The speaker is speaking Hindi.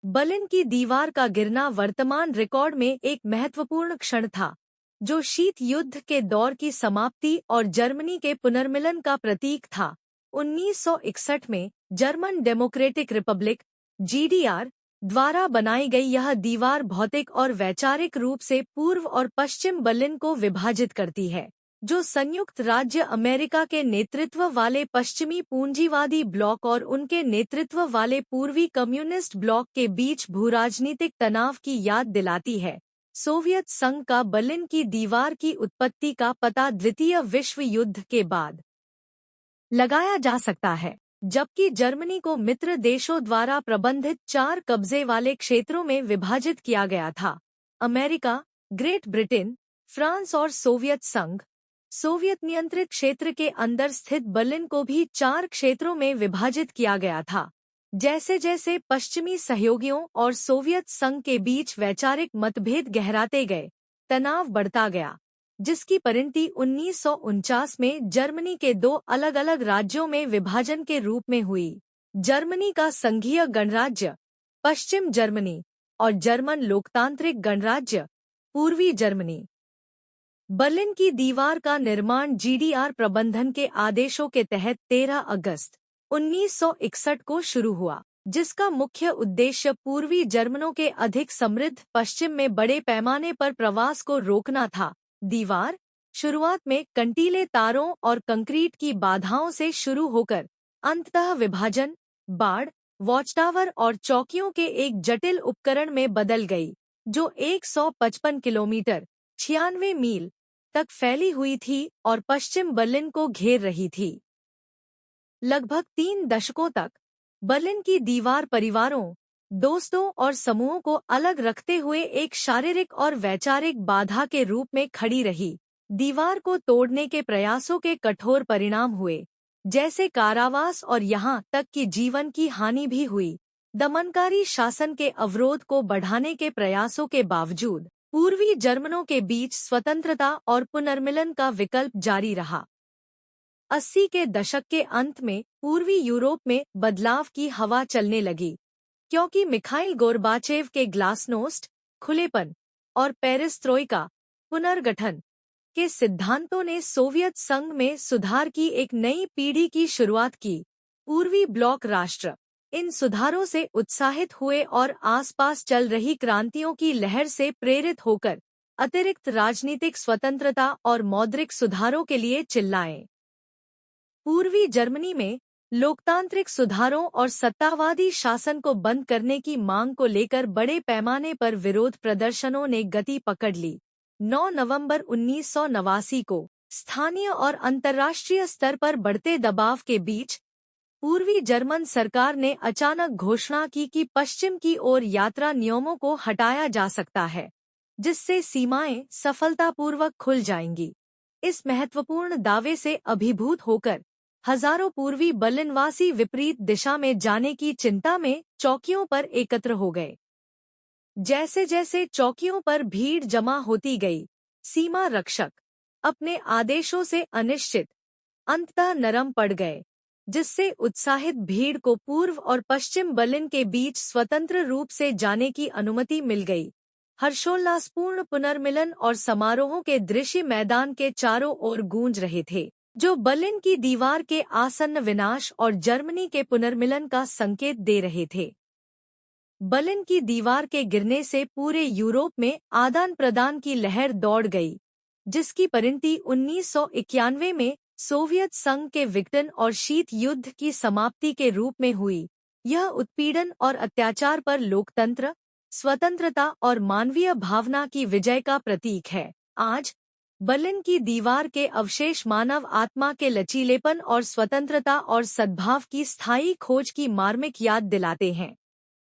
बर्लिन की दीवार का गिरना वर्तमान रिकॉर्ड में एक महत्वपूर्ण क्षण था, जो शीत युद्ध के दौर की समाप्ति और जर्मनी के पुनर्मिलन का प्रतीक था। 1961 में जर्मन डेमोक्रेटिक रिपब्लिक (जीडीआर) द्वारा बनाई गई यह दीवार भौतिक और वैचारिक रूप से पूर्व और पश्चिम बर्लिन को विभाजित करती है, जो संयुक्त राज्य अमेरिका के नेतृत्व वाले पश्चिमी पूंजीवादी ब्लॉक और उनके नेतृत्व वाले पूर्वी कम्युनिस्ट ब्लॉक के बीच भूराजनीतिक तनाव की याद दिलाती है। सोवियत संघ का बर्लिन की दीवार की उत्पत्ति का पता द्वितीय विश्व युद्ध के बाद लगाया जा सकता है, जबकि जर्मनी को मित्र देशों द्वारा प्रबंधित 4 कब्जे वाले क्षेत्रों में विभाजित किया गया था: अमेरिका, ग्रेट ब्रिटेन, फ्रांस और सोवियत संघ। सोवियत नियंत्रित क्षेत्र के अंदर स्थित बर्लिन को भी 4 क्षेत्रों में विभाजित किया गया था। जैसे जैसे पश्चिमी सहयोगियों और सोवियत संघ के बीच वैचारिक मतभेद गहराते गए, तनाव बढ़ता गया, जिसकी परिणति 1949 में जर्मनी के 2 अलग-अलग राज्यों में विभाजन के रूप में हुई: जर्मनी का संघीय गणराज्य पश्चिम जर्मनी और जर्मन लोकतांत्रिक गणराज्य पूर्वी जर्मनी। बर्लिन की दीवार का निर्माण जीडीआर प्रबंधन के आदेशों के तहत 13 अगस्त 1961 को शुरू हुआ, जिसका मुख्य उद्देश्य पूर्वी जर्मनों के अधिक समृद्ध पश्चिम में बड़े पैमाने पर प्रवास को रोकना था। दीवार शुरुआत में कंटीले तारों और कंक्रीट की बाधाओं से शुरू होकर अंततः विभाजन, बाड़, वॉचटावर और चौकियों के एक जटिल उपकरण में बदल गई, जो 155 किलोमीटर 96 मील तक फैली हुई थी और पश्चिम बर्लिन को घेर रही थी। लगभग 3 दशकों तक बर्लिन की दीवार परिवारों, दोस्तों और समूहों को अलग रखते हुए एक शारीरिक और वैचारिक बाधा के रूप में खड़ी रही। दीवार को तोड़ने के प्रयासों के कठोर परिणाम हुए, जैसे कारावास और यहाँ तक कि जीवन की हानि भी हुई। दमनकारी शासन के अवरोध को बढ़ाने के प्रयासों के बावजूद पूर्वी जर्मनों के बीच स्वतंत्रता और पुनर्मिलन का विकल्प जारी रहा। 80 के दशक के अंत में पूर्वी यूरोप में बदलाव की हवा चलने लगी, क्योंकि मिखाइल गोर्बाचेव के ग्लासनोस्ट, खुलेपन और पेरेस्ट्रोइका, पुनर्गठन के सिद्धांतों ने सोवियत संघ में सुधार की एक नई पीढ़ी की शुरुआत की। पूर्वी ब्लॉक राष्ट्र इन सुधारों से उत्साहित हुए और आसपास चल रही क्रांतियों की लहर से प्रेरित होकर अतिरिक्त राजनीतिक स्वतंत्रता और मौद्रिक सुधारों के लिए चिल्लाए। पूर्वी जर्मनी में लोकतांत्रिक सुधारों और सत्तावादी शासन को बंद करने की मांग को लेकर बड़े पैमाने पर विरोध प्रदर्शनों ने गति पकड़ ली। 9 नवंबर 1989 को स्थानीय और अंतर्राष्ट्रीय स्तर पर बढ़ते दबाव के बीच पूर्वी जर्मन सरकार ने अचानक घोषणा की कि पश्चिम की ओर यात्रा नियमों को हटाया जा सकता है, जिससे सीमाएं सफलतापूर्वक खुल जाएंगी। इस महत्वपूर्ण दावे से अभिभूत होकर हजारों पूर्वी बर्लिनवासी विपरीत दिशा में जाने की चिंता में चौकियों पर एकत्र हो गए। जैसे जैसे चौकियों पर भीड़ जमा होती गई, सीमा रक्षक अपने आदेशों से अनिश्चित अंततः नरम पड़ गए, जिससे उत्साहित भीड़ को पूर्व और पश्चिम बर्लिन के बीच स्वतंत्र रूप से जाने की अनुमति मिल गई। हर्षोल्लासपूर्ण पुनर्मिलन और समारोहों के दृश्य मैदान के चारों ओर गूंज रहे थे, जो बर्लिन की दीवार के आसन्न विनाश और जर्मनी के पुनर्मिलन का संकेत दे रहे थे। बर्लिन की दीवार के गिरने से पूरे यूरोप में आदान प्रदान की लहर दौड़ गई, जिसकी परिणति 1991 में सोवियत संघ के विघटन और शीत युद्ध की समाप्ति के रूप में हुई। यह उत्पीड़न और अत्याचार पर लोकतंत्र, स्वतंत्रता और मानवीय भावना की विजय का प्रतीक है। आज बर्लिन की दीवार के अवशेष मानव आत्मा के लचीलेपन और स्वतंत्रता और सद्भाव की स्थायी खोज की मार्मिक याद दिलाते हैं।